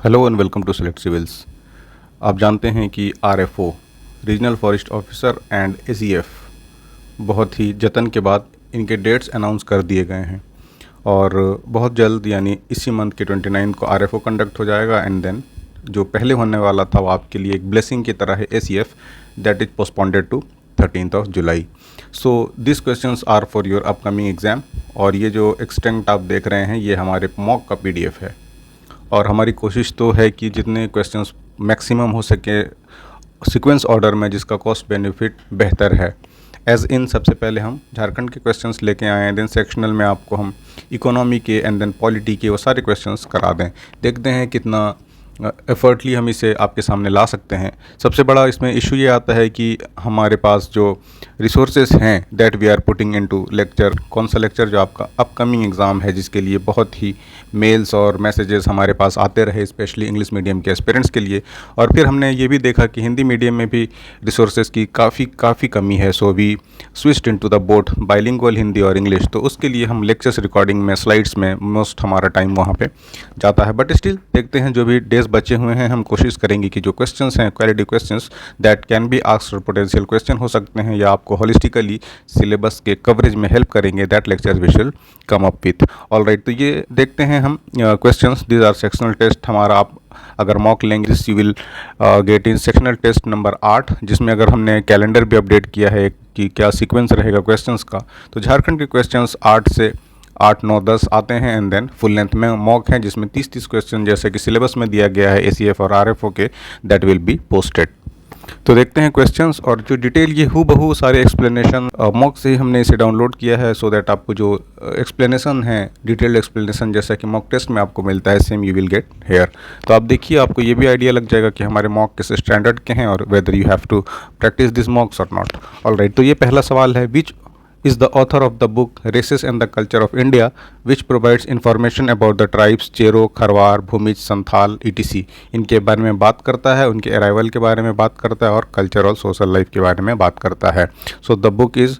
Hello and welcome to select civils. आप जानते हैं कि RFO regional forest officer and ACF बहुत ही जतन के बाद इनके डेट्स अनाउंस कर दिए गए हैं और बहुत जल्द यानी इसी मंथ के 29 को आरएफओ कंडक्ट हो जाएगा एंड देन जो पहले होने वाला था वो आपके लिए एक ब्लेसिंग की तरह है ACF that is postponed to 13th July. So this questions are for your upcoming exam और ये जो एक्सटेंट आप देख रहे हैं ये हमारे मॉक का पीडीएफ है और हमारी कोशिश तो है कि जितने क्वेश्चंस मैक्सिमम हो सके सीक्वेंस ऑर्डर में जिसका कॉस्ट बेनिफिट बेहतर है। एज इन सबसे पहले हम झारखंड के क्वेश्चंस लेके आए हैं, देन सेक्शनल में आपको हम इकोनॉमी के एंड देन पॉलिटी के वो सारे क्वेश्चंस करा दें। देखते हैं कितना एफर्टली हम इसे आपके सामने ला सकते हैं। सबसे बड़ा इसमें इशू ये आता है कि हमारे पास जो रिसोर्सेज हैं that we are putting into lecture, कौन सा लेक्चर जो आपका अपकमिंग एग्ज़ाम है जिसके लिए बहुत ही मेल्स और मैसेजेस हमारे पास आते रहे, स्पेशली इंग्लिश मीडियम के एस्पिरेंट्स के लिए। और फिर हमने ये भी देखा कि हिंदी मीडियम में भी रिसोर्सेज की काफ़ी कमी है। So we switched into the both bilingual Hindi और इंग्लिश। तो उसके लिए हम लेक्चर्स रिकॉर्डिंग में स्लाइड्स में मोस्ट हमारा टाइम वहाँ पे जाता है। बट स्टिल देखते हैं जो भी डेज बचे हुए हैं हम कोशिश करेंगे कि जो क्वेश्चंस हैं quality questions that can be asked और पोटेंशियल क्वेश्चन हो सकते हैं या आपको होलिस्टिकली सिलेबस के कवरेज में हेल्प करेंगे, that lectures we will come up with. Alright, तो ये देखते हैं हम questions. These are sectional test हमारा। आप अगर मॉक लेंगे this you will get in sectional test number 8, जिसमें अगर हमने कैलेंडर भी अपडेट किया है कि क्या सीक्वेंस रहेगा क्वेश्चंस का। तो झारखंड के क्वेश्चंस 8 से 8, 9, 10 आते हैं एंड देन फुल लेंथ में मॉक हैं जिसमें 30 क्वेश्चन जैसे कि सिलेबस में दिया गया है एसीएफ और आरएफओ के, दैट विल बी पोस्टेड। तो देखते हैं क्वेश्चंस और जो डिटेल ये हूबहू सारे एक्सप्लेनेशन मॉक से ही हमने इसे डाउनलोड किया है सो दैट आपको जो एक्सप्लेनेशन है डिटेल्ड एक्सप्लेनेशन जैसा कि मॉक टेस्ट में आपको मिलता है same you will get here. तो आप देखिए आपको ये भी आइडिया लग जाएगा कि हमारे मॉक किस स्टैंडर्ड के हैं और whether you have to practice this mocks और नॉट। ऑलराइट, तो ये पहला सवाल है, विच is the author of the book Races and the Culture of India, which provides information about the tribes Chero, Kharwar, Bhumij, Santhal etc. इनके बारे में बात करता है, उनके अराइवल के बारे में बात करता है और कल्चर और सोशल लाइफ के बारे में बात करता है। So the book is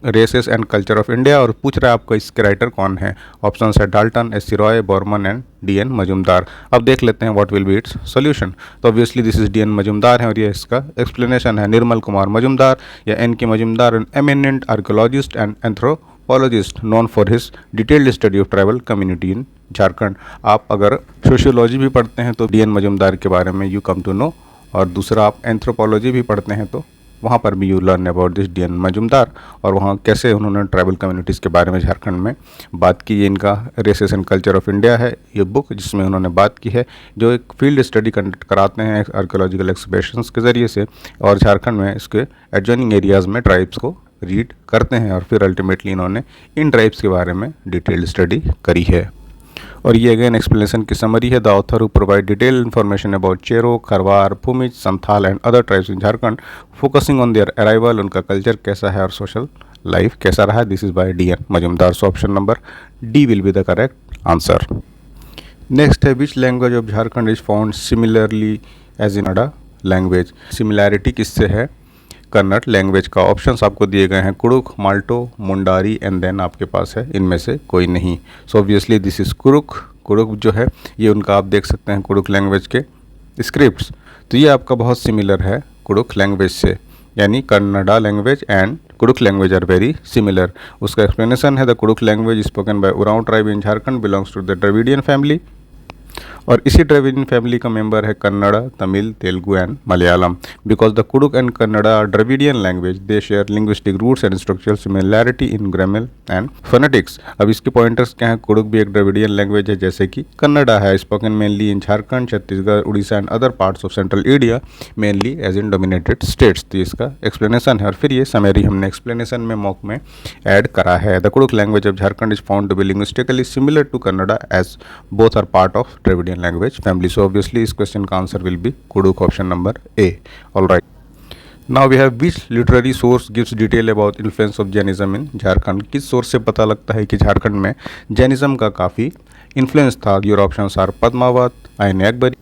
races and culture of India और पूछ रहा है आपको इसके राइटर कौन है। ऑप्शन है Dalton, S C. Roy, Burman and D N. Majumdar. अब देख लेते हैं what will be its solution. तो obviously this is D N. Majumdar है और ये इसका एक्सप्लेनेशन है। निर्मल कुमार मजुमदार या N K. Majumdar, an eminent archaeologist and anthropologist known for his detailed study of tribal community in Jharkhand. आप अगर सोशियोलॉजी भी पढ़ते हैं तो डी.एन. मजुमदार के बारे में यू कम टू नो, और दूसरा आप एंथ्रोपोलॉजी भी पढ़ते हैं तो वहाँ पर भी you learn about this D N. Majumdar और वहाँ कैसे उन्होंने ट्राइबल कम्युनिटीज़ के बारे में झारखंड में बात की। ये इनका races and culture of India है ये बुक जिसमें उन्होंने बात की है, जो एक फील्ड स्टडी कंडक्ट कराते हैं आर्कियोलॉजिकल एक्सकवेशंस के ज़रिए से और झारखंड में इसके एडजॉइनिंग एरियाज़ में ट्राइब्स को रीड करते हैं और फिर अल्टीमेटली इन्होंने इन ट्राइब्स के बारे में डिटेल्ड स्टडी करी है। और ये अगेन एक्सप्लेनेशन की समरी है। The author who provide detail information about Chero, Kharwar, Bhumij, Santhal and other tribes in Jharkhand focusing on their arrival, उनका कल्चर कैसा है और सोशल लाइफ कैसा रहा। This is by D N. Majumdar. So option number D will be the correct answer. Next है which language of Jharkhand is found similarly as in अडा language. Similarity किससे है? कन्नड़ लैंग्वेज का। ऑप्शंस आपको दिए गए हैं कुरुख, माल्टो, मुंडारी एंड देन आपके पास है इनमें से कोई नहीं। सो ऑब्वियसली दिस इज कुरुख। कुरुख जो है ये उनका आप देख सकते हैं कुरुख लैंग्वेज के स्क्रिप्ट्स, तो ये आपका बहुत सिमिलर है कुरुख लैंग्वेज से, यानी Kannada language and Kurukh language are very similar. उसका एक्सप्लेनेशन है the Kurukh language spoken by Oraon tribe in Jharkhand belongs to the Dravidian family और इसी द्रविडियन फैमिली का मेंबर है Kannada, Tamil, Telugu and Malayalam. Because the Kurukh and Kannada are Dravidian language they share linguistic roots and structural similarity in grammar and phonetics. अब इसके pointers क्या हैं? कुडुक भी एक द्रविडियन लैंग्वेज है जैसे कि कन्नड़ा है, spoken mainly in Jharkhand, Chhattisgarh, Orissa and other parts of central India mainly as in dominated states. तो इसका एक्सप्लेनेशन है और फिर ये समरी हमने एक्सप्लेनेशन में मॉक में ऐड करा है। The Kurukh language of Jharkhand is found to be linguistically similar to Kannada as both are part of Dravidian language family. So obviously इस question का answer will be Kuduk, option number A. All right. Now we have which literary source gives detail about influence of Jainism in Jharkhand. किस source से पता लगता है कि झारखंड में Jainism का काफ़ी इन्फ्लुएंस था? योर ऑप्शंस आर पद्मावत, आइन अकबरी,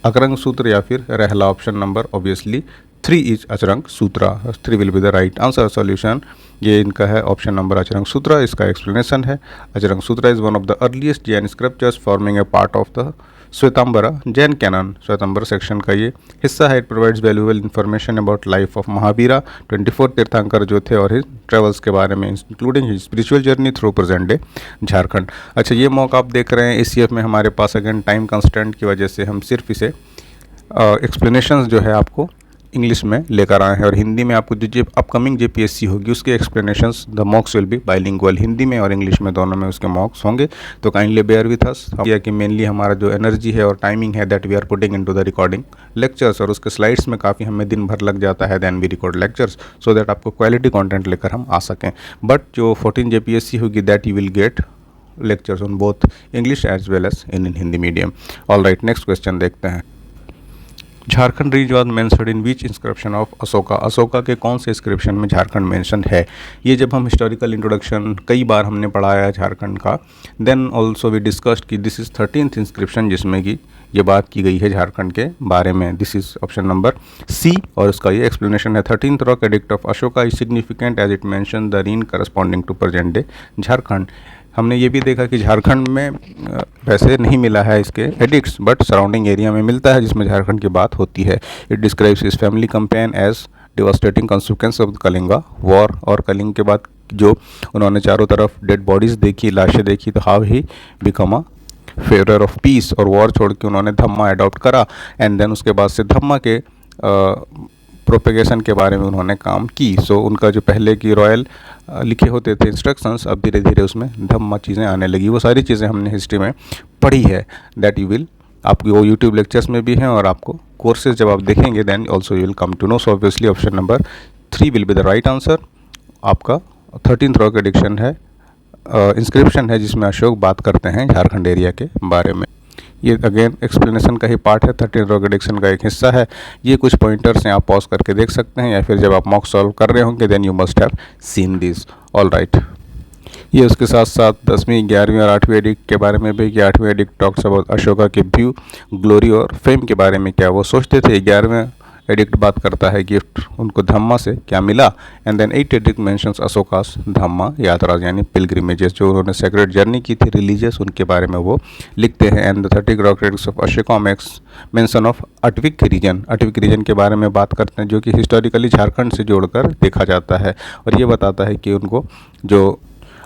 अकरंग सूत्र या फिर रहला। Option number obviously 3 is Acharanga Sutra. 3 will be the right answer. Solution ये इनका है ऑप्शन नंबर अचरंग सूत्रा। इसका एक्सप्लेनेशन है Acharanga Sutra is one of the earliest Jain scriptures forming a part of the Shvetambara Jain canon, Shvetambar section का ये हिस्सा है। It provides valuable information about life of Mahavira 24 Tirthankar जो थे और हिज ट्रेवल्स के बारे में, including his spiritual journey through present day Jharkhand. अच्छा, ये मॉक आप देख रहे हैं एसीएफ में हमारे पास अगेन टाइम कंस्टेंट की वजह से हम सिर्फ इसे एक्सप्लेनेशंस जो है आपको इंग्लिश में लेकर आए हैं, और हिंदी में आपको जो अपकमिंग जेपीएससी होगी उसके explanations the मॉक्स will be bilingual, Hindi में और इंग्लिश में दोनों में उसके मॉक्स होंगे। तो काइंडली बेयर विथ अस। कि मेनली हमारा जो एनर्जी है और टाइमिंग है that we are putting into the recording lectures, और उसके स्लाइड्स में काफ़ी हमें दिन भर लग जाता है then we record lectures, so that आपको क्वालिटी कॉन्टेंट लेकर हम आ सकें। बट जो 14 जेपीएससी होगी that you will get lectures on both English as well as in Hindi medium. All right, next question देखते हैं। Jharkhand region was mentioned in which inscription of Ashoka, Ashoka के कौन से इंस्क्रिप्शन में झारखंड मेंशन है। ये जब हम हिस्टोरिकल इंट्रोडक्शन कई बार हमने पढ़ाया झारखंड का, देन ऑल्सो वी डिस्कस्ड कि दिस इज़ 13th इंस्क्रिप्शन जिसमें कि ये बात की गई है झारखंड के बारे में। This is option number C, और इसका ये एक्सप्लेनेशन है। 13th rock edict of Ashoka is significant as it mention the reign corresponding to present day Jharkhand. हमने ये भी देखा कि झारखंड में वैसे नहीं मिला है इसके एडिक्ट्स, बट सराउंडिंग एरिया में मिलता है जिसमें झारखंड की बात होती है। It describes his family campaign as devastating consequence of the Kalinga war, और कलिंग के बाद जो उन्होंने चारों तरफ डेड बॉडीज़ देखी, लाशें देखी, तो how he become a favourer of peace, और वॉर छोड़ के उन्होंने धम्मा अडॉप्ट करा, एंड देन उसके बाद से धम्मा के प्रोपेगेशन के बारे में उन्होंने काम की। सो उनका जो पहले की रॉयल लिखे होते थे इंस्ट्रक्शंस, अब धीरे धीरे उसमें धम्मा चीज़ें आने लगी। वो सारी चीज़ें हमने हिस्ट्री में पढ़ी है, दैट यू विल, आपकी वो यूट्यूब लेक्चर्स में भी हैं, और आपको कोर्सेज जब आप देखेंगे then also you will come to know. So obviously option number 3 will be the right answer. आपका 13th रॉक एडिक्शन है, इंस्क्रिप्शन है जिसमें अशोक बात करते हैं झारखंड एरिया के बारे में। ये अगेन एक्सप्लेनेशन का ही पार्ट है, 13th रॉक एडिक्शन का एक हिस्सा है। ये कुछ पॉइंटर्स हैं, आप पॉज करके देख सकते हैं, या फिर जब आप मॉक सॉल्व कर रहे होंगे then you must have seen this. All right, ये उसके साथ साथ 10वीं 11वीं और 8वीं एडिक्ट के बारे में भी, कि 8वीं एडिक्ट टॉक्स अबाउट अशोका के व्यू, ग्लोरी और फेम के बारे में, क्या वो सोचते थे। 11वें एडिक्ट बात करता है गिफ्ट उनको धम्मा से क्या मिला, and then 8th edict mentions Ashoka's Dhamma yatra यानी पिलग्रिमेजेस, जो उन्होंने सेक्रेट जर्नी की थी रिलीजियस, उनके बारे में वो लिखते हैं। And the 30 rock edicts of Ashoka makes mention of Atavik region, Atavik region के बारे में बात करते हैं, जो कि हिस्टोरिकली झारखंड से जोड़कर देखा जाता है, और ये बताता है कि उनको जो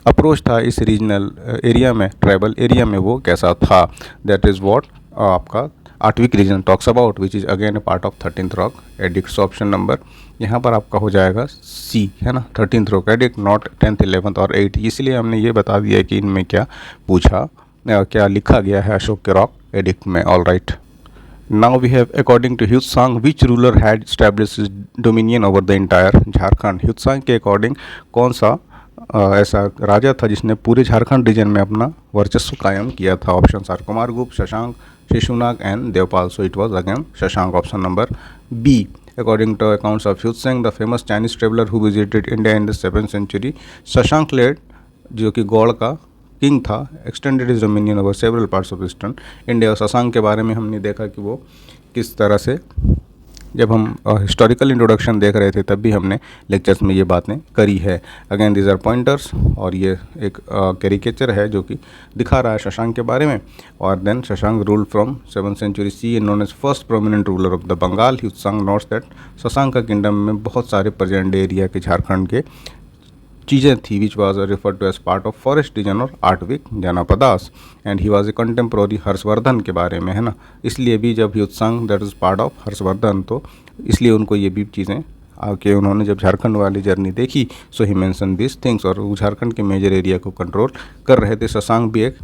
अप्रोच था इस रीजनल एरिया में, ट्राइबल एरिया में, वो कैसा था। दैट इज़ वॉट आपका Atavik region talks about, which is again a part of 13th rock edict. Option number यहाँ पर आपका हो जाएगा सी, है ना, 13th rock addict, not 10th 11th और 8th। इसलिए हमने ये बता दिया कि इनमें क्या पूछा, क्या लिखा गया है अशोक के रॉक एडिक्ट में। All right, now we have according to Hiuen Tsang which ruler had established dominion over the entire Jharkhand. Hiuen Tsang के अकॉर्डिंग कौन सा ऐसा राजा था जिसने पूरे झारखंड रीजन में अपना वर्चस्व कायम किया था। Option are Kumaragupta, Shashanka, Shishunaga and Devapala. So it was again Shashanka, option number B. According to accounts of Hiuen Tsang, the famous Chinese traveler who visited India in the 7th century, Shashanka led, जो कि गौड़ का किंग था, extended is dominion over several parts of eastern India. Shashanka के बारे में हमने देखा कि वो किस तरह से, जब हम हिस्टोरिकल इंट्रोडक्शन देख रहे थे तब भी हमने लेक्चर्स में ये बातें करी है। अगेन दीज आर पॉइंटर्स, और ये एक कैरिकेचर है जो कि दिखा रहा है शशांक के बारे में। और then Shashank rule from 7th century CE and known as first prominent ruler of the Bengal. Hiuen Tsang notes that Shashank का किंगडम में बहुत सारे प्रेजेंट एरिया के झारखंड के चीज़ें थी, which was referred to as part of forest region और Atavik janapadas. And he was a contemporary Harshvardhan के बारे में, है ना, इसलिए भी जब Hiuen Tsang that is part of Harshvardhan, तो इसलिए उनको ये भी चीज़ें आके उन्होंने जब झारखंड वाली जर्नी देखी, सो ही मेंशन दिस थिंग्स, और वो झारखंड के मेजर एरिया को कंट्रोल कर रहे थे। शशांक भी एक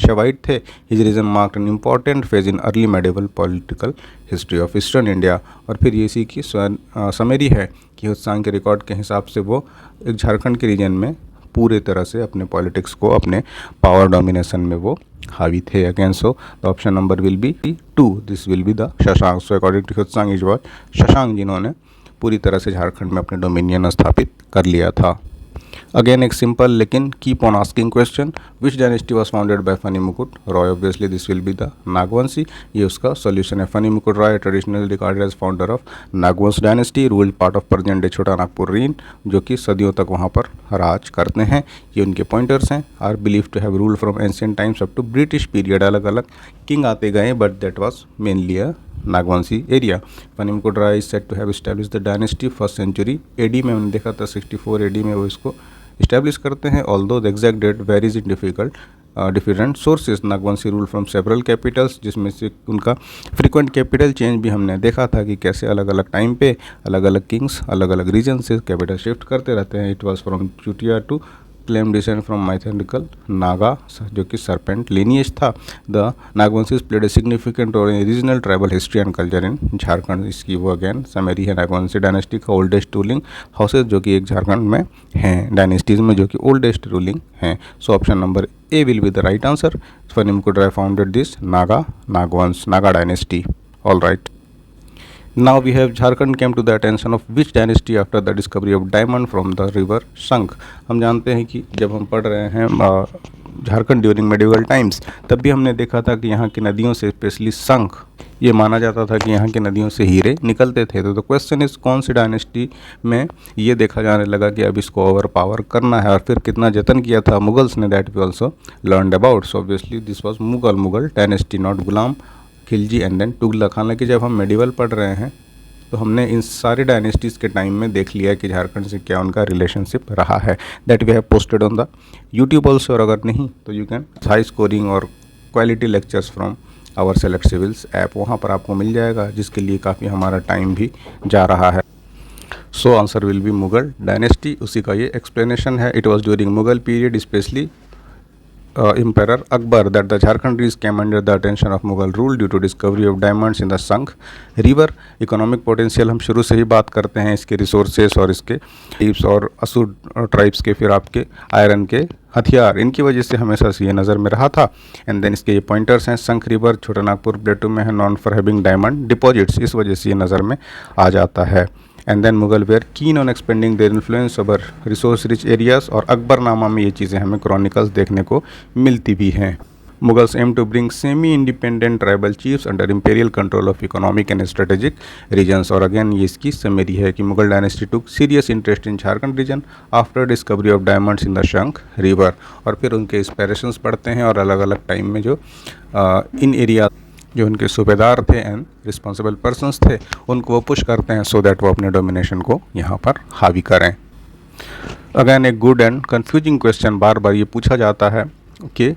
शवाइट थे। His region marked an important phase in early medieval political history of eastern India. और फिर ये इसी की समरी है कि ह्यूत्सांग के रिकॉर्ड के हिसाब से वो एक झारखंड के रीजन में पूरे तरह से अपने पॉलिटिक्स को, अपने पावर डोमिनेशन में वो हावी थे। Again so the option number will be 2, this will be the Shashank. So according to Hiuen Tsang is what Shashank, जिन्होंने पूरी तरह से झारखंड में अपने डोमिनियन स्थापित कर लिया था। अगेन एक सिंपल लेकिन keep on asking question, which dynasty was founded by Phani Mukut Rai? Obviously this will be the Nagvanshi. ये उसका सोल्यूशन है। Phani Mukut Rai traditionally regarded as founder of Nagvansh dynasty, ruled part of present day Chota Nagpur reign, जो कि सदियों तक वहाँ पर राज करते हैं। ये उनके पॉइंटर्स हैं। Are believe to have rule from ancient times up to British period. अलग अलग किंग आते गए, but that was mainly a Nagvanshi area. Phani Mukut Rai is said to have establish the dynasty first century AD में। हमने देखा था 64 एडी में वो इसको इस्टेब्लिश करते हैं। Although the exact date varies in different sources. Nagvanshi rule from several capitals, जिसमें से उनका फ्रीक्वेंट कैपिटल चेंज भी हमने देखा था कि कैसे अलग अलग टाइम पे अलग अलग किंग्स अलग अलग रीजन से कैपिटल शिफ्ट करते रहते हैं। It was from Chutia to claim descent from mythological Naga, जो कि सरपेंट लिनिएज था। The Nagvanshis played a significant role in regional tribal history and culture in Jharkhand. इसकी वो अगेन समरी है। नागवंशी डायनेस्टी का ओल्डेस्ट रूलिंग हाउसेज जो कि एक झारखंड में हैं, डायनेस्टीज में जो कि ओल्डेस्ट रूलिंग हैं। So option number A will be the right answer. Phani Mukut Rai founded this Nagvansh Naga dynasty. All right, now we have Jharkhand came to the attention of which dynasty after the discovery of diamond from the river Sangh। हम जानते हैं कि जब हम पढ़ रहे हैं Jharkhand during medieval times, तब भी हमने देखा था कि यहाँ की नदियों से स्पेशली संख, ये माना जाता था कि यहाँ की नदियों से हीरे निकलते थे। तो क्वेश्चन इस कौन सी डायनेस्टी में ये देखा जाने लगा कि अब इसको ओवर पावर करना है, और फिर कितना जतन किया था मुगल्स ने, that we also learned about. So obviously this was Mughal dynasty, not Ghulam Khilji and then Tughlaq. हालांकि जब हम मेडिवल पढ़ रहे हैं तो हमने इन सारे डायनेस्टीज़ के टाइम में देख लिया कि झारखंड से क्या उनका रिलेशनशिप रहा है। That we have posted on the YouTube also, और अगर नहीं तो यू कैन हाई स्कोरिंग और quality lectures from our select civils app, वहाँ पर आपको मिल जाएगा, जिसके लिए काफ़ी हमारा टाइम भी जा रहा है। So answer will B Mughal dynasty, उसी का ये एक्सप्लेनेशन है। It was during Mughal period specially Emperor Akbar that the Jharkhandis came under the attention of Mughal rule due to discovery of diamonds in the Sangh river। Economic potential हम शुरू से ही बात करते हैं इसके रिसोर्सेस और इसके ट्राइब्स और असुर ट्राइब्स के, फिर आपके आयरन के हथियार, इनकी वजह से हमेशा से ये नज़र में रहा था। एंड देन इसके ये पॉइंटर्स हैं। संख रिवर छोटा नागपुर प्लेटू में है, known for having diamond deposits, इस वजह से ये नज़र में आ जाता है। And then Mughal were keen on expanding their influence over resource rich areas, और अकबरनामा में ये चीज़ें हमें क्रॉनिकल्स देखने को मिलती भी हैं। Mughals aim to bring semi independent tribal chiefs under imperial control of economic and strategic reasons. और अगेन ये इसकी समरी है कि Mughal dynasty took serious interest in Jharkhand region after discovery of diamonds in the Shankh river. और फिर उनके इंस्पायरेशंस पढ़ते हैं और अलग अलग टाइम में जो इन एरिया जो उनके सूबेदार थे एंड रिस्पॉन्सिबल पर्सन्स थे, उनको वो पुश करते हैं सो दैट वो अपने डोमिनेशन को यहाँ पर हावी करें। अगेन एक गुड एंड कन्फ्यूजिंग क्वेश्चन बार बार ये पूछा जाता है कि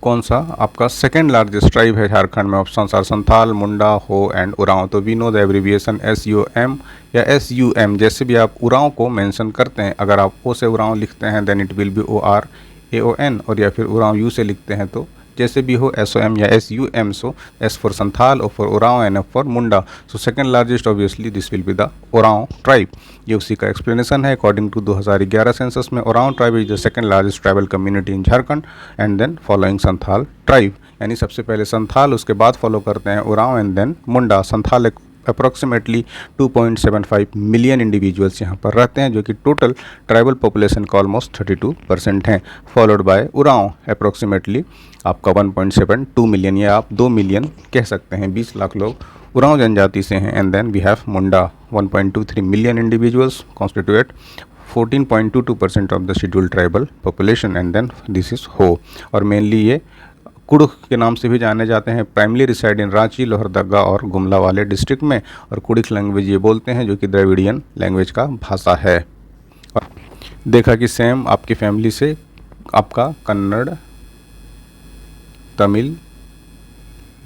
कौन सा आपका सेकेंड लार्जेस्ट ट्राइब है झारखंड में। ऑप्शंस आर संथाल, मुंडा, हो एंड उरांव। तो we know the abbreviation SUM या SUM, जैसे भी आप उरांव को मेंशन करते हैं, अगर आप ओ से उरांव लिखते हैं then it will be ORAON, और या फिर उरांव यू से लिखते हैं तो जैसे भी हो SOM या SUM। So S for Santhal, O for Oraon and F for Munda. So second largest obviously this will be the Oraon tribe. ये उसी का एक्सप्लेनेशन है। अकॉर्डिंग टू 2011 सेंसस में Oraon tribe is the second largest tribal community in Jharkhand and then following Santhal tribe. यानी सबसे पहले संथाल, उसके बाद फॉलो करते हैं Oraon and then Munda. Santhal approximately 2.75 million individuals यहाँ पर रहते हैं, जो कि टोटल ट्राइबल पॉपुलेशन का ऑलमोस्ट 32% हैं। फॉलोड बाय उरांव अप्रॉक्सीमेटली आपका 1.72 मिलियन, या आप 2 मिलियन कह सकते हैं, 20 लाख लोग उरांव जनजाति से हैं। And then we have Munda 1.23 million individuals constituent 14.22% of the scheduled tribal population. And then this is Ho, और मेनली ये कुड़ुख के नाम से भी जाने जाते हैं। Primarily reside in Ranchi, Lohardaga और गुमला वाले डिस्ट्रिक्ट में, और कुड़िक लैंग्वेज ये बोलते हैं, जो कि द्रविडियन लैंग्वेज का भाषा है। और देखा कि सेम आपकी फैमिली से आपका कन्नड़, तमिल,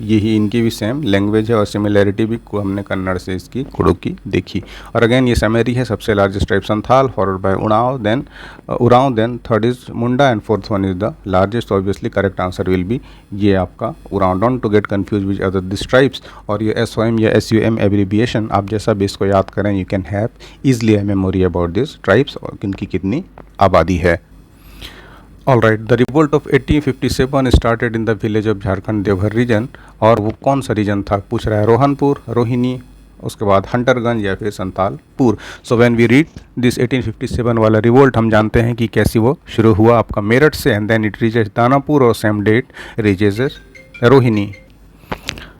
यही इनकी भी सेम लैंग्वेज है, और सिमिलैरिटी भी हमने कन्नड़ से इसकी कुड़ुक की देखी। और अगेन ये समरी है। सबसे largest tribe Santhal, followed by Oraon, then third is Munda and fourth one is the largest. Obviously correct answer will be ये आपका Oraon. Don't to get confuse with other this tribes. और ये SOM या SUM एब्रीविएशन आप जैसा भी इसको याद करें, you can have easily a memory about this tribes और इनकी कितनी आबादी है। All right, the revolt of 1857 started in the village of Jharkhand Deoghar region. और वो कौन सा रीजन था पूछ रहा है। रोहनपुर, रोहिणी, उसके बाद हंटरगंज या फिर Santalpur. So when we read this 1857 वाला रिवोल्ट, हम जानते हैं कि कैसी वो शुरू हुआ आपका मेरठ से, and then it reaches Danapur और same date reaches Rohini.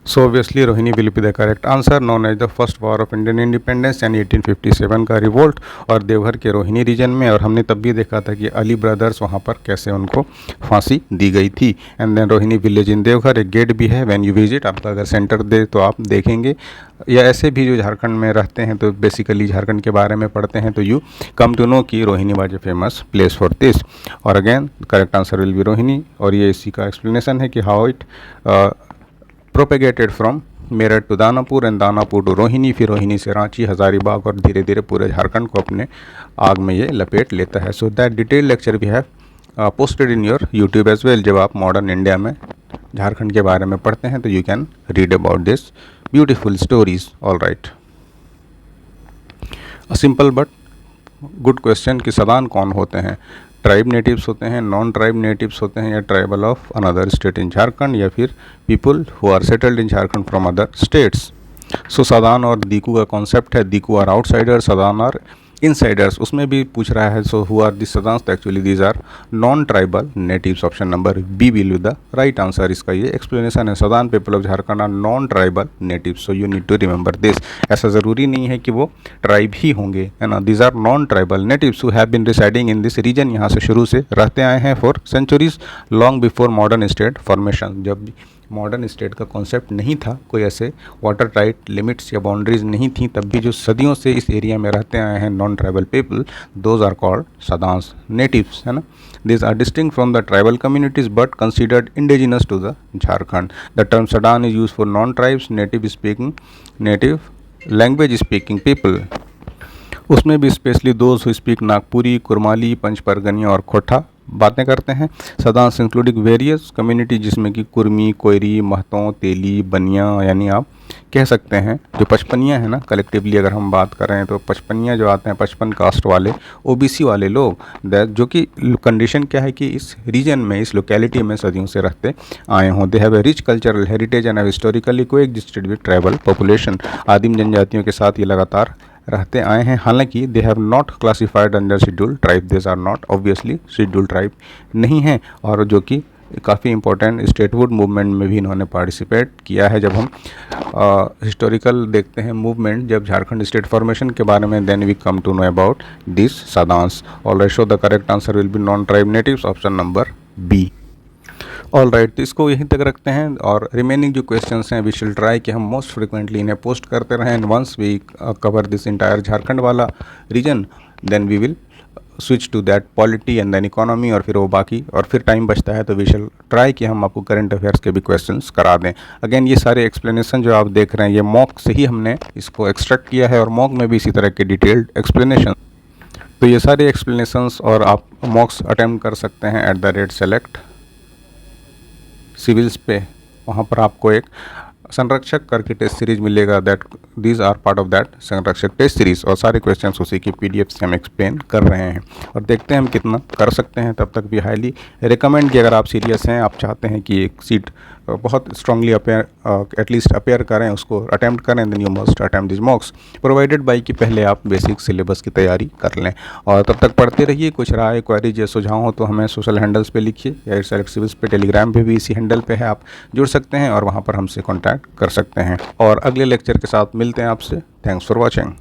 So obviously Rohini will be the correct answer, known as the first war of Indian independence यानी 1857 का रिवोल्ट, और देवघर के रोहिणी रीजन में. और हमने तब भी देखा था कि अली ब्रदर्स वहाँ पर कैसे उनको फांसी दी गई थी. And then Rohini village in Deoghar, एक गेट भी है व्हेन यू विजिट, आपका अगर सेंटर दे तो आप देखेंगे, या ऐसे भी जो झारखंड में रहते हैं तो बेसिकली झारखंड के बारे में पढ़ते हैं तो यू कम टू नो कि Rohini was a famous place for this. और again correct answer will be Rohini, और ये इसी का एक्सप्लेनेशन है कि how it propagated from Meerut to Danapur and Danapur to Rohini, फिर रोहिणी से रांची, हजारीबाग, और धीरे धीरे पूरे झारखंड को अपने आग में ये लपेट लेता है. So that detail lecture we have posted in your YouTube as well. जब आप मॉडर्न इंडिया में झारखंड के बारे में पढ़ते हैं तो you can read about this beautiful stories. All right, a simple but good question कि सदान कौन होते हैं? ट्राइब नेटिव्स होते हैं, नॉन ट्राइब नेटिव्स होते हैं, या tribal of another state in Jharkhand, या फिर people who are settled in Jharkhand from other states. So Sadan और दीकू का कॉन्सेप्ट है, Diku are outsider, Sadan are insiders. उसमें भी पूछ रहा है so who are this Sadans, तो actually these are non tribal natives. Option number B will be the right answer. इसका ये एक्सप्लेनेशन है, Sadan people of Jharkhand are non tribal natives. So you need to remember this. ऐसा ज़रूरी नहीं है कि वो ट्राइब ही होंगे, है ना. These are non tribal natives who have been residing in this region. यहाँ से शुरू से रहते आए हैं for centuries, long before modern state formation. जब मॉडर्न स्टेट का कॉन्सेप्ट नहीं था, कोई ऐसे वाटर टाइट लिमिट्स या बाउंड्रीज नहीं थी, तब भी जो सदियों से इस एरिया में रहते आए हैं non tribal people, those are called Sadans natives, है ना. These are distinct from the tribal communities but considered indigenous to the Jharkhand. The term Sadan is used for non-tribes, native language speaking people. उसमें भी specially those who speak Nagpuri, Kurmali, Panch Pargani और खोटा बातें करते हैं. सदांस including various community, जिसमें कि कुर्मी, कोयरी, महतों, तेली, बनिया, यानी आप कह सकते हैं जो पचपनिया है ना, कलेक्टिवली अगर हम बात करें तो पचपनिया जो आते हैं 55 कास्ट वाले ओबीसी वाले लोग, जो कि कंडीशन क्या है कि इस रीजन में, इस लोकेलिटी में सदियों से रहते आए हों. They have a rich cultural heritage and have historically coexisted with tribal population. आदिम जनजातियों के साथ ये लगातार रहते आए हैं. हालांकि they have not classified under schedule tribe, this are not obviously schedule tribe नहीं हैं, और जो कि काफ़ी इंपॉर्टेंट स्टेटहुड मूवमेंट में भी इन्होंने पार्टिसिपेट किया है. जब हम हिस्टोरिकल देखते हैं मूवमेंट, जब झारखंड स्टेट फॉर्मेशन के बारे में, then we come to know about this Sadans. Alright, so the correct answer will be non tribe natives, option number B. All right, तो इसको यहीं तक रखते हैं, और रिमेनिंग जो क्वेश्चंस हैं वी शिल ट्राई कि हम मोस्ट फ्रिक्वेंटली इन्हें पोस्ट करते रहें. And once we cover this entire Jharkhand वाला region, then we will switch to that polity and then economy, और फिर वो बाकी, और फिर टाइम बचता है तो वी शिल ट्राई कि हम आपको करंट अफेयर्स के भी क्वेश्चंस करा दें. अगेन ये सारे एक्सप्लेनेशन जो आप देख रहे हैं ये मॉक से ही हमने इसको एक्सट्रैक्ट किया है, और मॉक में भी इसी तरह के डिटेल्ड एक्सप्लेनेशन. तो ये सारे एक्सप्लेनेशंस और आप मॉक्स अटैम्प्ट कर सकते हैं @select सिविल्स पे. वहाँ पर आपको एक संरक्षक करके टेस्ट सीरीज मिलेगा, that these are part of that Sanrakshak test series, और सारे क्वेश्चंस उसी की पीडीएफ से हम एक्सप्लेन कर रहे हैं, और देखते हैं हम कितना कर सकते हैं. तब तक भी हाईली रिकमेंड कि अगर आप सीरियस हैं, आप चाहते हैं कि एक सीट बहुत स्ट्रांगली अपेयर एटलीस्ट अपेयर करें, उसको अटैम्प्ट करें, then you must attempt this mocks provided by कि पहले आप बेसिक सिलेबस की तैयारी कर लें. और तब तक पढ़ते रहिए. कुछ राय, क्वेरीज या सुझाव हो तो हमें सोशल हैंडल्स पे लिखिए, या सेलेक्ट सिविल्स पे टेलीग्राम पे भी इसी हैंडल पे है, आप जुड़ सकते हैं और वहाँ पर हमसे कॉन्टैक्ट कर सकते हैं. और अगले लेक्चर के साथ मिलते हैं आपसे. Thanks for watching.